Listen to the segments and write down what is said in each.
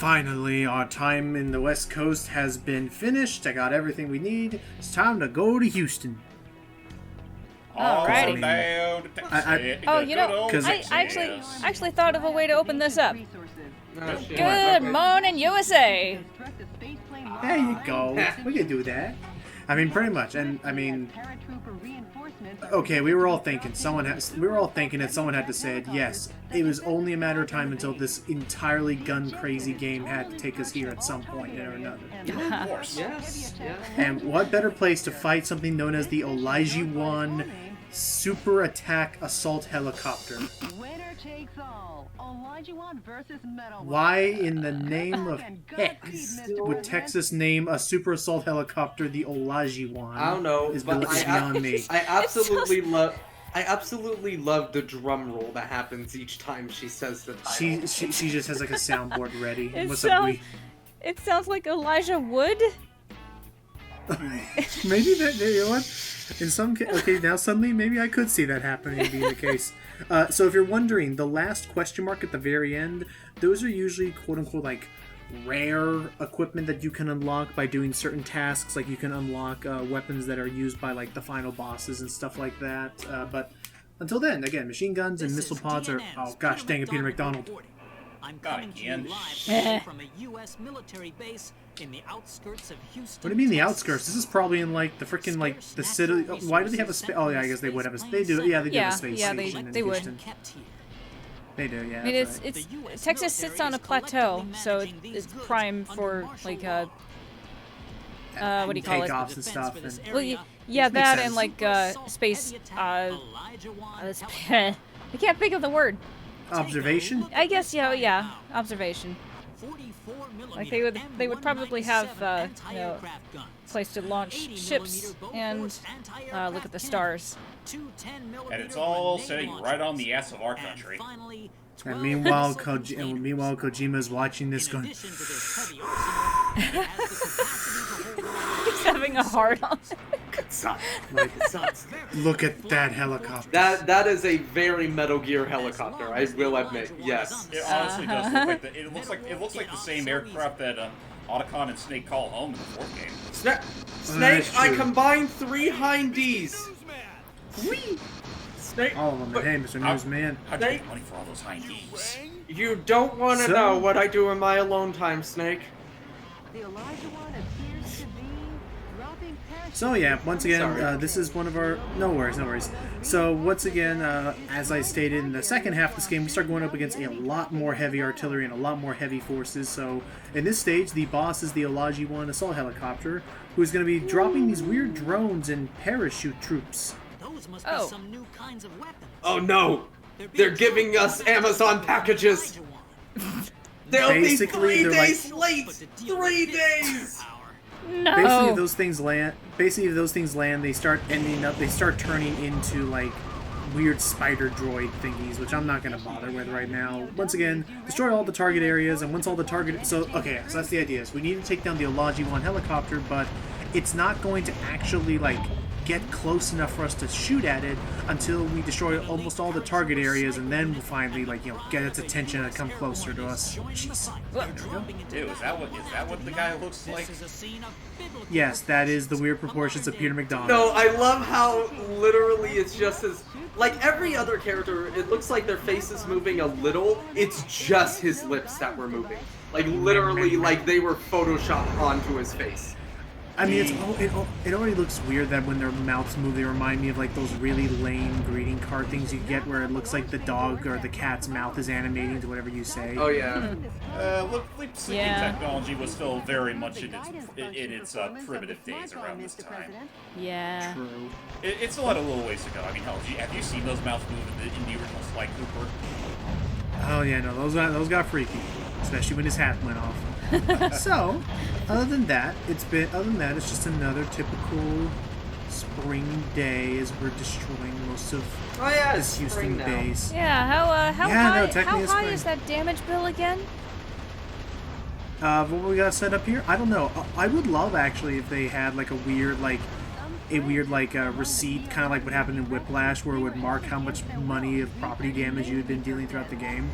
Finally, our time in the West Coast has been finished. I got everything we need. It's time to go to Houston. Alrighty. Down to Texas. I actually thought of a way to open this up. Oh, shit. Good morning, USA. There you go. We can do that. I mean, pretty much. And I mean, okay, we were all thinking that someone had to say it. Yes, it was only a matter of time until this entirely gun-crazy game had to take us here at some point or another. Of course. Yes. And what better place to fight something known as the Olajuwon Super Attack Assault Helicopter? Why in the name of heck would Texas name a Super Assault Helicopter the Olajuwon? I don't know, Is but beyond me. I absolutely love the drum roll that happens each time she says the title. She just has like a soundboard ready. It sounds like Elijah Wood. Maybe that, you know what? In some okay, now suddenly maybe I could see that happening being the case. So if you're wondering, the last question mark at the very end, those are usually quote unquote like rare equipment that you can unlock by doing certain tasks. Like you can unlock weapons that are used by like the final bosses and stuff like that. But until then, again, machine guns and missile pods are. Oh gosh, dang it, Peter McDonald. I'm coming to you live from a U.S. military base in the outskirts of Houston. What do you mean the outskirts? This is probably in like the freaking like the city. Why do they have a space? Oh yeah, I guess they would have a. They do. Yeah, they do have a space station. They would. They do. Yeah. I mean, it's Texas sits on a plateau, so it's prime for like what do you call it? Takeoffs and stuff. And, Well, yeah, that sense. and like space. I can't think of the word. observation. I guess yeah, observation. Like they would probably have you know, place to launch ships and look at the stars. And it's all sitting right on the ass of our country. And meanwhile, Kojima's watching this going. He's having a heart on. Look at that helicopter. That is a very Metal Gear helicopter, I will admit. Yes. It honestly does look like it looks like the same aircraft that Otacon and Snake call home in the fourth game. Snake, I combined 3 hind Ds. Snake. All of them. But hey, Mr. Newsman. How'd you get money for all those hind Ds? You don't want to know what I do in my alone time, Snake. So yeah, once again, this is one of our... No worries. So once again, as I stated in the second half of this game, we start going up against a lot more heavy artillery and a lot more heavy forces. So in this stage, the boss is the Olajuwon assault helicopter, who is going to be dropping these weird drones and parachute troops. Oh. Oh no! They're giving us Amazon packages! They'll be 3 days late! 3 days! No. Basically, if those things land, they start turning into like weird spider droid thingies, which I'm not gonna bother with right now. Once again, destroy all the target areas, and once all the target, so that's the idea. So we need to take down the Olajuwon helicopter, but it's not going to actually like get close enough for us to shoot at it until we destroy almost all the target areas, and then we'll finally get its attention and come closer to us. Jeez. Dude, is that what the guy looks like? Yes, that is the weird proportions of Peter McDonald. No, I love how literally it's just as... Like every other character, it looks like their face is moving a little. It's just his lips that were moving. Like literally, like they were photoshopped onto his face. I mean, it already looks weird that when their mouths move, they remind me of like those really lame greeting card things you get where it looks like the dog or the cat's mouth is animating to whatever you say. Oh yeah. Lip syncing technology was still very much in its primitive days around this time. Yeah. True. It's still had a little ways to go. I mean, hell, have you seen those mouths move in the original Sly Cooper? Oh yeah, no, those got freaky, especially when his hat went off. So, other than that, it's just another typical spring day as we're destroying most of this Houston base. Yeah, how high is that damage bill again? What we got set up here? I don't know. I would love actually if they had like a weird like a weird like receipt, kind of like what happened in Whiplash, where it would mark how much money of property damage you had been dealing throughout the game.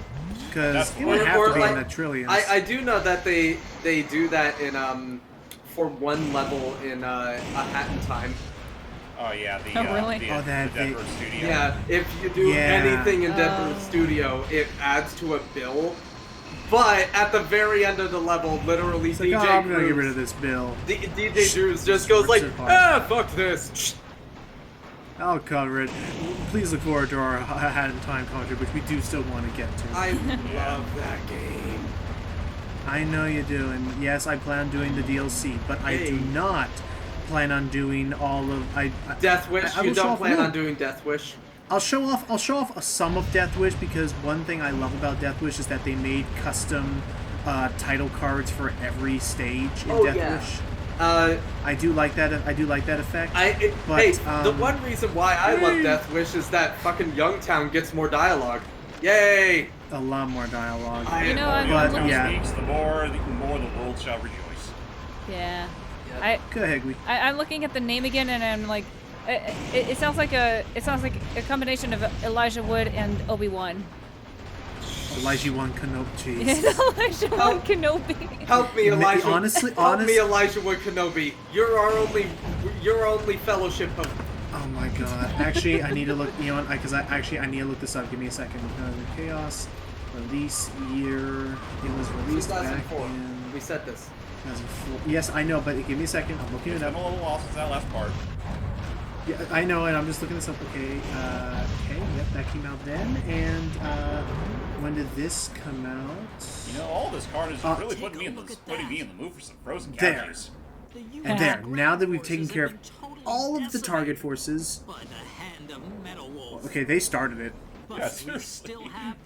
Because it would have to be in the trillions. I do know that they do that in for one level in A Hat in Time. Oh yeah, the really? the that Denver studio. Yeah, if you do anything in Denver Studio, it adds to a bill. But at the very end of the level, literally it's like, DJ I'm gonna Drews, get rid of this bill. DJ Drews just goes like, fuck this. I'll cover it. Please look forward to our Hat in Time contract, which we do still want to get to. I love that game. I know you do, and yes, I plan on doing the DLC, but I do not plan on doing all of Death Wish. You don't plan on doing Death Wish. I'll show off some of Death Wish, because one thing I love about Death Wish is that they made custom title cards for every stage in Death Wish. I do like that. I do like that effect. The one reason why I love Death Wish is that fucking Youngtown gets more dialogue. Yay! A lot more dialogue. You know, Speaks, the more the world shall rejoice. Yeah. Go ahead, Gui. I'm looking at the name again, and I'm like, it sounds like a combination of Elijah Wood and Obi-Wan. Elijah Wood Kenobi. Elijah Wood Kenobi. Help me, Elijah. Honestly, me, Elijah Wood Kenobi. You're our only fellowship hope. Oh my god. Actually, I need to look. You know what? Because I need to look this up. Give me a second. Chaos release year. It was released back 2004. in. We said this. 2004. Yes, I know, but give me a second. I'm looking it up. I'm a little lost since that last part. Yeah, I know, and I'm just looking this up. Okay, yep, that came out then. And when did this come out? You know, all this card is really putting me in the mood for some frozen There. cactus. And there, now that we've taken care of all of the target forces. Okay, they started it. Yeah, seriously.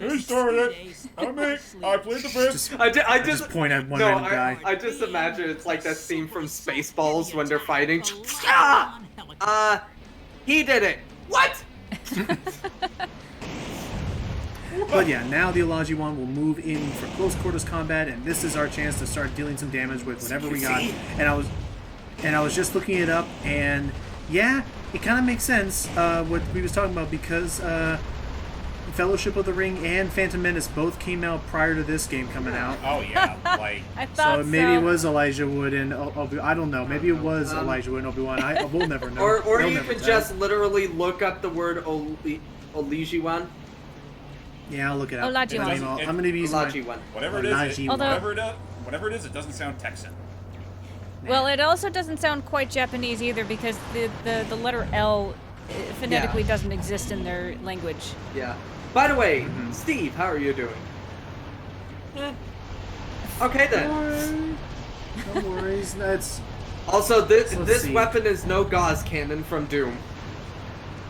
Who started it? I played the first. I just point at one random guy. I just imagine it's like that scene from Spaceballs when they're fighting. He did it. What? But yeah, now the Olajuwon will move in for close quarters combat, and this is our chance to start dealing some damage with whatever we got. And I was just looking it up, and yeah, it kind of makes sense what we was talking about, because Fellowship of the Ring and Phantom Menace both came out prior to this game coming out. Oh yeah, like I thought so. Maybe it was Elijah Wood and I don't know. Maybe it was Elijah Wood and Obi-Wan. We'll never know. Or you could just literally look up the word Olajuwon. Yeah, I'll look it up. Olajuwon. I'm gonna be using Olajuwon. Whatever it is, whatever it is, it doesn't sound Texan. Well, it also doesn't sound quite Japanese either, because the letter L phonetically doesn't exist in their language. Yeah. By the way, Steve, how are you doing? Okay then. No worries. That's also this see. weapon is no gauze cannon from Doom,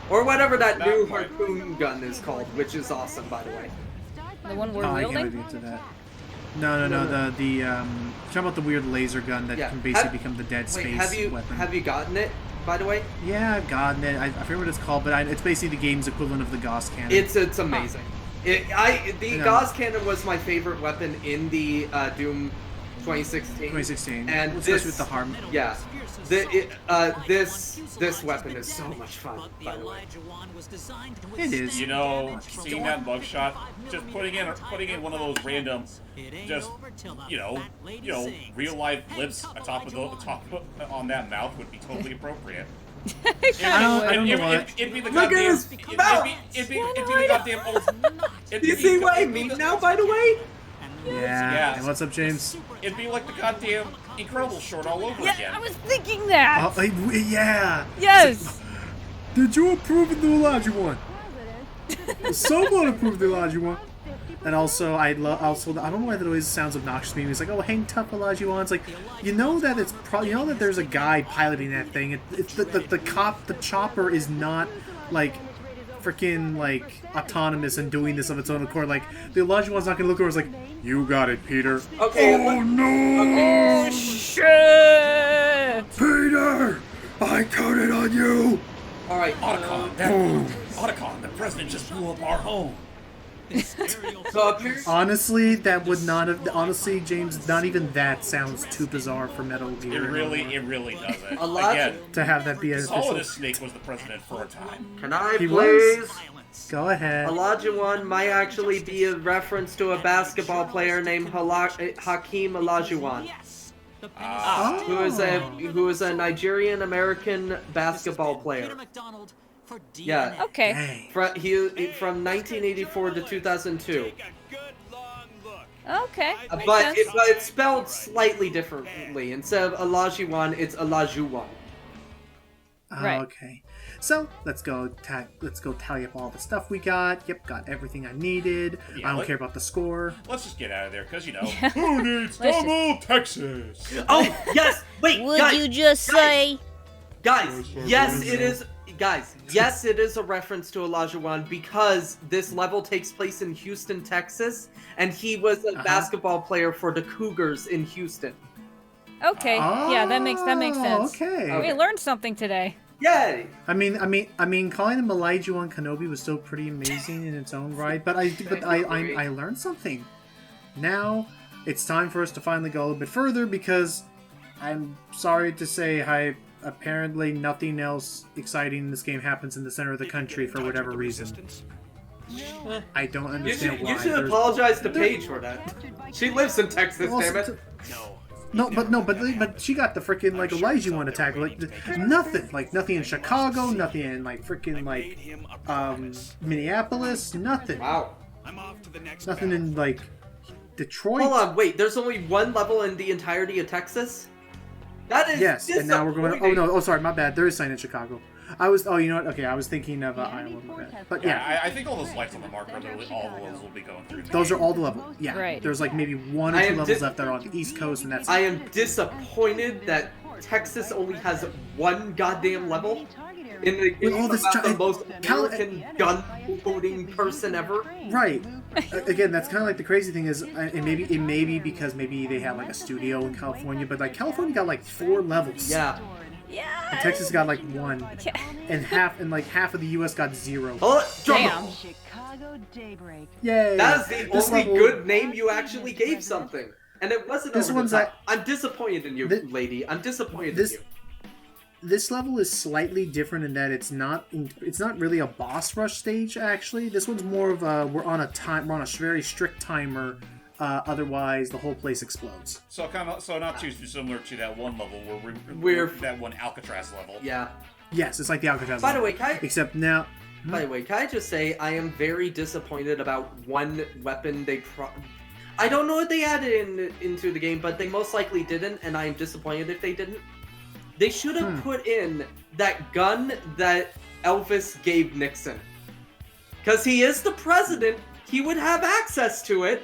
or whatever that new harpoon gun is called, which is awesome, by the way. The one we're I can't wielding? get to that. No. The talking about the weird laser gun that can basically become the Dead Space weapon. Have you gotten it, by the way? Yeah, I've gotten it. I forget what it's called, but it's basically the game's equivalent of the Gauss cannon. It's amazing. The Gauss cannon was my favorite weapon in the Doom 2016. 2016. And especially this, with the harm. Yeah. This weapon is so much fun, by the way. It is. You know, seeing that mugshot, just putting in one of those random, just real life lips on that mouth would be totally appropriate. I don't know what. It'd be the Look at goddamn. his mouth! It'd be the goddamn old. Do you see what I mean now, by the way? Yeah. And what's up, James? It'd be like the goddamn Incredible short all over Yeah, again. I was thinking that. Yeah. Yes. Did you approve of the Olajuwon? Someone approved the Olajuwon. And also, I don't know why that always sounds obnoxious to me. It's like, oh, hang tough, Olajuwon. It's like, you know that that there's a guy piloting that thing. It's the chopper is not like freaking like autonomous and doing this of its own accord. Like the Olajuwon's not gonna look over. It's like, you got it, Peter. Okay. Oh no! Oh shit! Peter, I counted on you. All right. Otacon, the president just blew up our home. So apparently, Honestly, that would not have. Honestly, James, not even that sounds too bizarre for Metal It Gear. really doesn't. A lot- Again, To have that be an official. Solidus Snake was the president for a time. can I He please? Go ahead. Olajuwon might actually be a reference to a basketball player named Hakeem Olajuwon, Ah, who is a Nigerian American basketball player. Yeah, Okay. Dang. from 1984 to 2002. Okay. Makes But sense. it's spelled slightly differently. Instead of Olajuwon, it's Olajuwon. Right. Okay. So let's go. Let's go tally up all the stuff we got. Yep, got everything I needed. Yeah, I don't care about the score. let's just get out of there, because, who needs double Texas? Oh yes! Wait, Would guys, you just say? guys, yes, it is. Guys, yes, it is a reference to Olajuwon because this level takes place in Houston, Texas, and he was a basketball player for the Cougars in Houston. Okay. Yeah, that makes sense. Okay. We learned something today. Yay! I mean, calling him Elijah Kenobi was still pretty amazing in its own right. But I learned something. Now it's time for us to finally go a little bit further because I'm sorry to say, apparently nothing else exciting in this game happens in the center of the country for whatever reason. I don't understand why. You should There's- apologize to Paige for that. She lives in Texas, Also, damn it. but she got the freaking like Elijah one attack. Nothing in Chicago, nothing in Minneapolis, nothing. Wow. Nothing in Detroit. Hold on, wait. There's only one level in the entirety of Texas. That is Yes, and now we're going. Oh disappointing. no! Oh, sorry, my bad. There is sign in Chicago. Oh, you know what? Okay, I was thinking of Iowa. My bad. But yeah, I think all those lights on the mark are literally all the levels we'll be going through. those are all the levels. Yeah, Right. There's maybe one or I two am levels left that are on the East Coast, and that's I am disappointed that Texas only has one goddamn level. In the game all this about the time- most Cal- American gun-loading person ever. right. Again, that's kind of the crazy thing is, and maybe because maybe they have a studio in California, but California got 4 levels. Yeah. Yeah. And Texas got 1, and half of the U.S. got 0. Hold on, drum Damn. roll. Chicago Daybreak. Yay! That is the This only level- good name you actually gave something. And it wasn't This over one's the top. I'm disappointed in you, Thi- lady. I'm disappointed this- in you. This level is slightly different in that it's not really a boss rush stage. Actually, this one's more of we're on a very strict timer. Otherwise, the whole place explodes. So not too similar to that one level Where- that one Alcatraz level. Yeah. Yes, it's like the Alcatraz. By the level. way, can I, Except now, can I just say I am very disappointed about one weapon I don't know if they added into the game, but they most likely didn't, and I am disappointed if they didn't. They should have put in that gun that Elvis gave Nixon. Because he is the president, he would have access to it.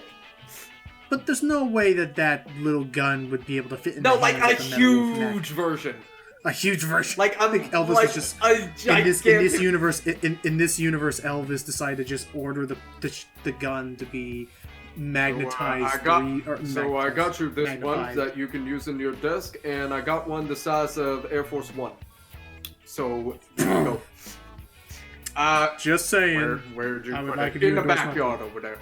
but there's no way that little gun would be able to fit in. No, the like hands a of the metal from that. huge version. A huge version. Like I think Elvis like was just a in gigantic... this universe. In this universe, Elvis decided to just order the gun to be magnetized. I got you this one magnified. that you can use in your desk, and I got one the size of Air Force One. So there you go. Just saying. Where'd you I would put like it? to In the endorse my- backyard over there.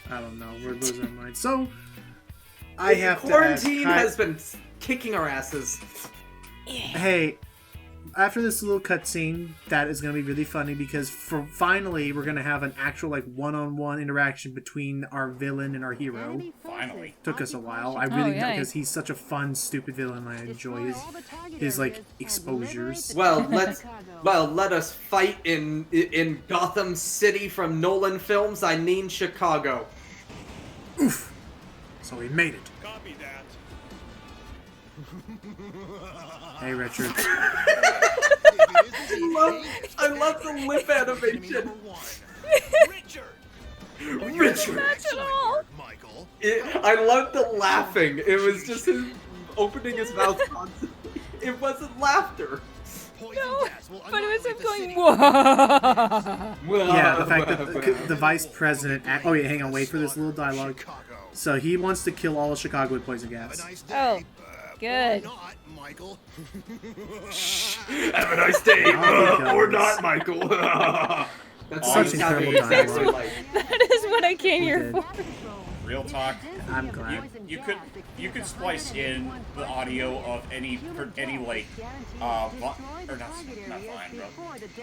I don't know. We're losing our minds. So I have to ask. Quarantine has been kicking our asses. Hey, after this little cutscene, that is going to be really funny because finally we're going to have an actual one-on-one interaction between our villain and our hero. Finally. Took us a while. I really yay. because he's such a fun, stupid villain. I enjoy his exposures. Well, let us fight in Gotham City from Nolan Films. I mean Chicago. So we made it. Copy that. Hey, Richard. I love the lip animation. Richard. Richard. That's it all. Michael. I love the laughing. It was just him opening his mouth constantly. It wasn't laughter. Poison No, gas will but it was him annihilate the going, city. whoa. Yeah, the fact that the vice president. Oh yeah, hang on, wait for this little dialogue. Chicago. So he wants to kill all of Chicago with poison Have a gas. nice Oh, day. good. Or not, Michael. Have a nice day. Oh, or goodness. not, Michael. That's Such exactly incredible exactly dialogue. like. That is what I came here did. for. Real talk. I'm glad. You could splice in the audio of any like or not fine, bro.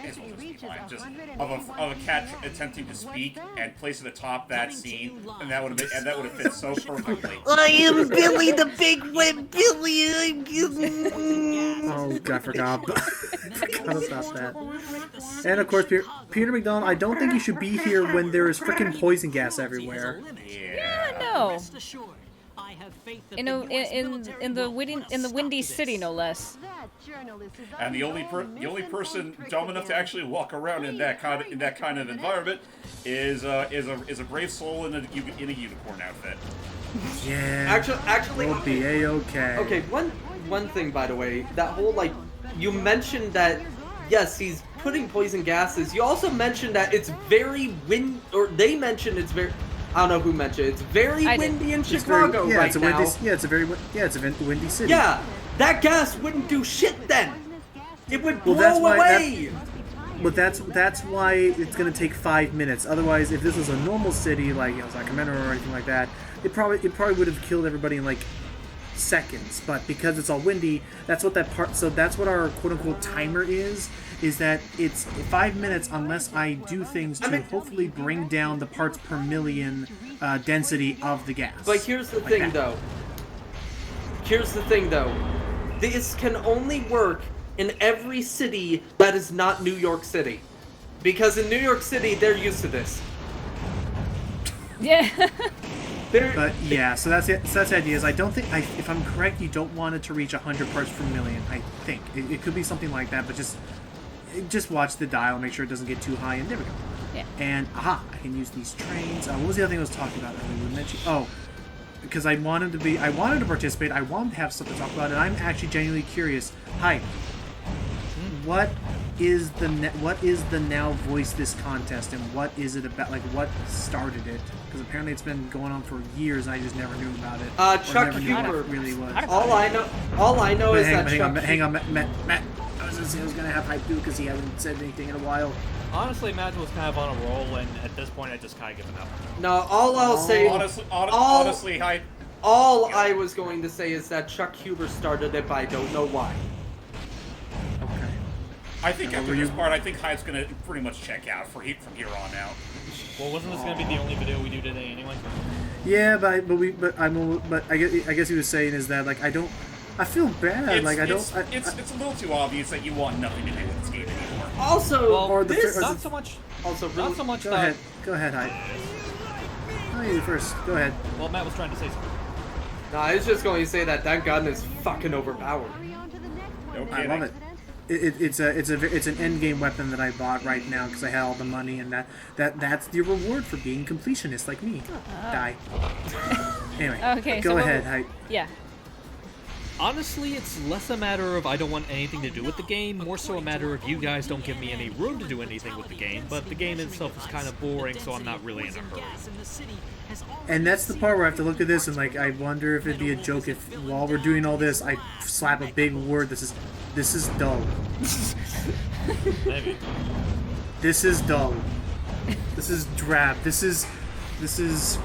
It's supposed to be fine. Just of a cat attempting to speak and place it atop that scene, and that would have fit so perfectly. I am Billy the Big Red Billy. I'm Oh, I forgot. Forgot about that. And of course, Peter McDonald. I don't think you should be here when there is freaking poison gas everywhere. Yeah, no. In the Windy City, no less. And the only person dumb enough to actually walk around in that kind of environment is a brave soul in a unicorn outfit. Yeah. Actually, we'll be a-okay. Okay, one thing, by the way, that whole, like, you mentioned that, yes, he's putting poison gases. You also mentioned that it's very they mentioned it's very, I don't know who mentioned it. It's very windy in Chicago right now. It's a windy city. Yeah, that gas wouldn't do shit then. It would blow that's why away. But that's why it's gonna take 5 minutes. Otherwise, if this was a normal city like Sacramento or anything like that, it probably would have killed everybody in like seconds. But because it's all windy, that's what that part. So that's what our quote unquote timer is. Is that it's 5 minutes unless I do things to hopefully bring down the parts per million density of the gas. But here's the thing, though. This can only work in every city that is not New York City. Because in New York City, they're used to this. Yeah. But yeah, so that's it. So that's the idea. Is I don't think, if I'm correct, you don't want it to reach 100 parts per million. I think it could be something like that, but just watch the dial, make sure it doesn't get too high, and there we go. Yeah. And I can use these trains. What was the other thing I was talking about earlier? We mentioned, because I wanted to participate. I wanted to have something to talk about, and I'm actually genuinely curious. Hi, what is the Now Voice This contest, and what is it about? Like, what started it? Because apparently it's been going on for years, and I just never knew about it. Chuck never knew what Huber it really was. All I know is that hang on, Matt. I was gonna have hype too because he hasn't said anything in a while. Honestly, Matt was kind of on a roll, and at this point, I just kind of given up. No, all I'll say. Honestly, hype. All I was going to say is that Chuck Huber started it, but I don't know why. Okay. I think after this part, I think Hype's gonna pretty much check out from here on out. Well, wasn't this gonna be the only video we do today anyway? Yeah, but I guess he was saying is that like I feel bad. It's a little too obvious that you want nothing to do with this game anymore. Also, not so much. Go ahead, Hype. Oh, you first. Go ahead. Well, Matt was trying to say something. No, I was just going to say that gun is fucking overpowered. No I love it. It's an end game weapon that I bought right now because I had all the money, and that's the reward for being completionist like me. Die. Anyway, Okay, go ahead, Hype. Yeah. Honestly, it's less a matter of I don't want anything to do with the game, more so a matter of you guys don't give me any room to do anything with the game, but the game itself is kind of boring, so I'm not really in a hurry. And that's the part where I have to look at this and like I wonder if it'd be a joke if while we're doing all this I slap a big word. This is dull. Maybe. This is dull. This is drab. This is.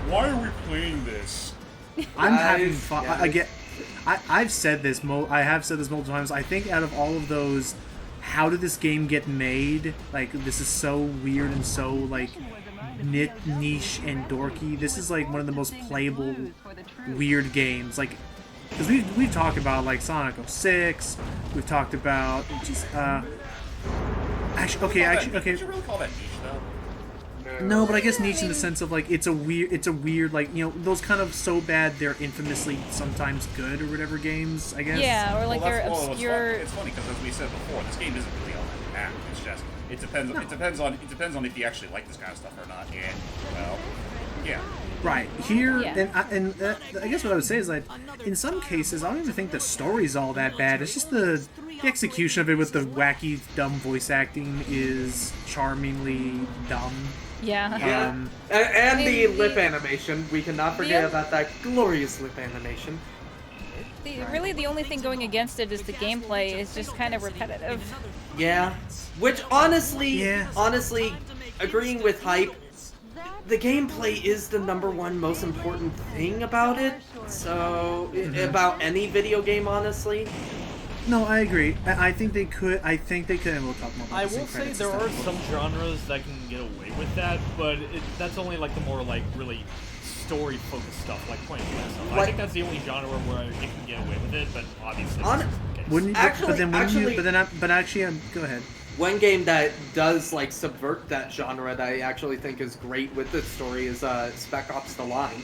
Why are we playing this? I'm having fun. I've said this. I have said this multiple times. I think out of all of those, how did this game get made? Like this is so weird and so like niche and dorky. This is like one of the most playable weird games. Like because we've talked about like Sonic 06. We've talked about actually. Did you really call that niche though? No, but I guess niche in the sense of like it's a weird like those kind of so bad they're infamously sometimes good or whatever games I guess. Yeah, or like they're obscure. It's funny because as we said before, this game isn't really all that bad. It's just it depends on if you actually like this kind of stuff or not. And well, yeah. Right here, Yeah. and I guess what I would say is like in some cases I don't even think the story's all that bad. It's just the execution of it with the wacky dumb voice acting is charmingly dumb. Yeah. And the lip animation. We cannot forget about that glorious lip animation. Really, the only thing going against it is the gameplay is just kind of repetitive. Yeah. Which honestly, agreeing with hype. The gameplay is the #1 most important thing about it. So about any video game, honestly. No, I agree. I think they could. And we'll talk more about I this in will say credits there and are stuff. some genres that can get away with that, but that's only like the more like really story-focused stuff, like point and click stuff. I Like- think that's the only genre where it can get away with it, but obviously On- that's not the case. Wouldn't you? Actually- but then wouldn't actually- you? But actually, go ahead. One game that does like subvert that genre that I actually think is great with its story is Spec Ops: The Line.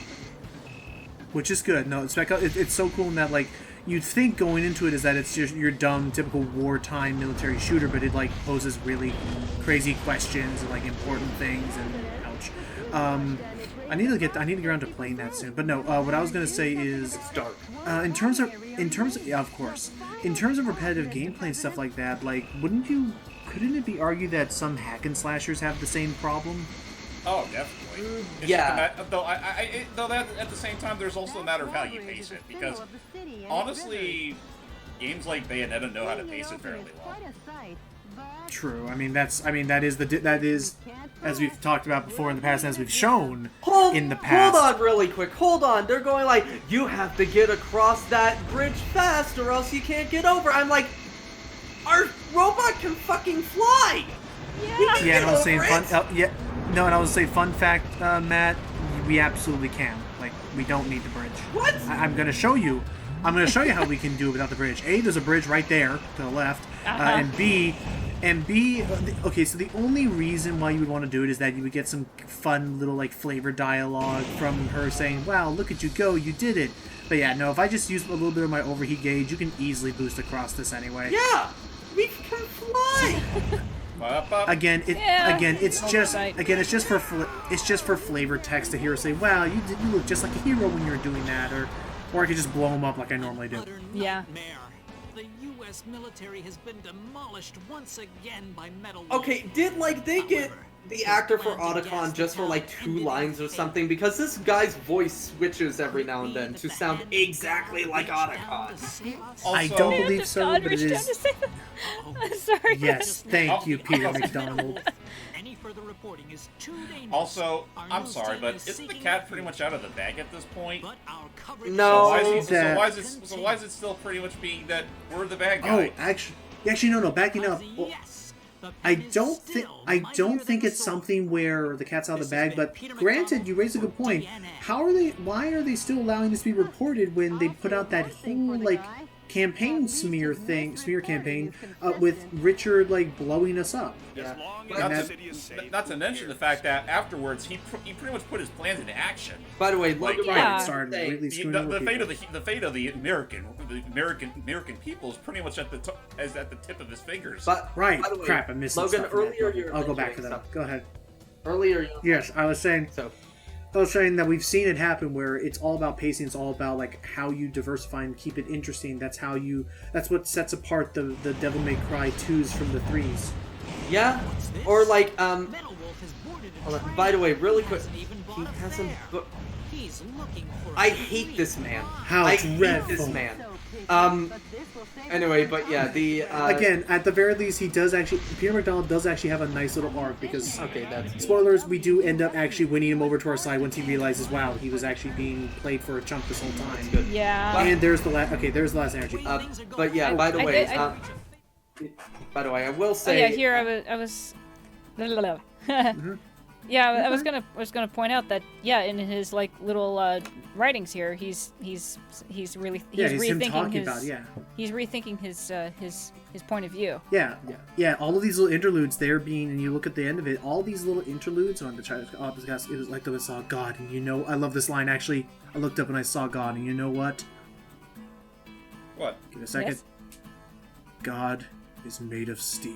Which is good. No, it's so cool in that like you'd think going into it is that it's just your dumb typical wartime military shooter, but it like poses really crazy questions and like important things and ouch. I need to get around to playing that soon. But no, what I was gonna say is It's dark. in terms of yeah, of course, in terms of repetitive gameplay and stuff like that, like couldn't it be argued that some hack and slashers have the same problem? Oh, definitely. It's yeah. just though that at the same time, there's also a matter of how you pace it, because honestly, games like Bayonetta know how to pace it fairly well. True. I mean that is as we've talked about before in the past, as we've shown in the past. Hold on really quick. Hold on. They're going like, you have to get across that bridge fast or else you can't get over. I'm like, our robot can fucking fly. Yeah, and I was saying Over fun. it. No, and I was saying fun fact, Matt. We absolutely can. Like, we don't need the bridge. What? I'm gonna show you. I'm gonna show you how we can do it without the bridge. A, there's a bridge right there to the left, and B. Okay, so the only reason why you would want to do it is that you would get some fun little like flavor dialogue from her saying, "Wow, look at you go, you did it." But yeah, no, if I just use a little bit of my overheat gauge, you can easily boost across this anyway. Yeah, we can fly. Again, it's just right. it's just for flavor text to hear her say, "Wow, you look just like a hero when you were doing that," or I could just blow them up like I normally do. Yeah. The U.S. military has been demolished once again by metal. Okay, did like they get the actor for Otacon just for like 2 lines or something? Because this guy's voice switches every now and then to sound exactly like Otacon. I don't believe so, God, but it reached down is. to say that. Sorry. Yes, thank you, Peter McDonald. Any further reporting is too dangerous. Also, Our I'm news sorry, team but is isn't the seeking cat pretty much out of the bag at this point? But our coverage No. So why is it still pretty much being that we're the bad guy? Oh, actually, no. Backing up. Well, Yes, the I pen is don't still think mightier than it's the sword. something where the cat's out of the bag. But Peter granted, McDonald you raise a good for point. DNA. Why are they still allowing this to be reported when they put out that whole like campaign smear campaign with Richard like blowing us up? Yeah. Not to mention the fact that afterwards he pretty much put his plans into action. By the way, Like, Logan yeah. Ryan Started saying- really The, screwing the, over the fate people. of the American people is pretty much at the tip of his fingers. But Right. by the way, Crap, I missed some Logan, stuff in that. earlier you were I'll go back to mentioning that. Go ahead. Earlier, you Yes, I was saying so that we've seen it happen where it's all about pacing. It's all about like how you diversify and keep it interesting. That's what sets apart the Devil May Cry 2s from the 3s. yeah, or like Metal Wolf has boarded a hold on, train by the way, really and quick, hasn't even he bought a hasn't. fare. He's looking for I a hate this man. How I hate dreadful. this man. Anyway, but yeah, the Again, at the very least, Peter McDonald does actually have a nice little arc because, okay, that's spoilers, we do end up actually winning him over to our side once he realizes, wow, he was actually being played for a chump this whole time. good. Yeah. And there's the last energy. But yeah, by the I- way, I- I will Oh, say. yeah, here I was. Yeah, I was gonna point out that in his like little writings here, he's really He's him rethinking talking his about, he's rethinking his point of view. Yeah. All of these little interludes, and you look at the end of it, all these little interludes on the child. Oh, it was like I saw God, and I love this line actually. I looked up and I saw God, and you know what? What? Give it a second. Yes? God is made of steel.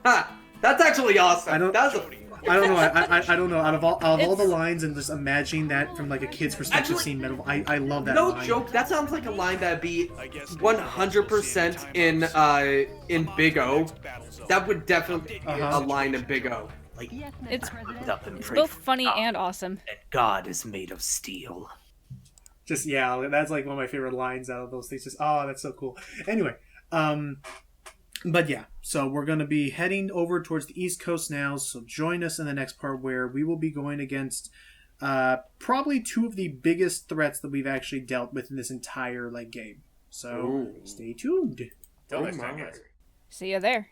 Ha! That's actually awesome. I don't- That's a. I don't know. I don't know. Out of all the lines and just imagining that from like a kid's perspective, Actually, seeing metal, I love that No line. joke. That sounds like a line that'd be 100% in Big O. That would definitely be a line in Big O. Like, It's Up and it's pray both for funny God, and awesome. and God is made of steel. Just that's like one of my favorite lines out of those things. Just that's so cool. Anyway, But yeah, so we're going to be heading over towards the East Coast now, so join us in the next part where we will be going against probably two of the biggest threats that we've actually dealt with in this entire game. So stay tuned. Till next time, guys. See you there.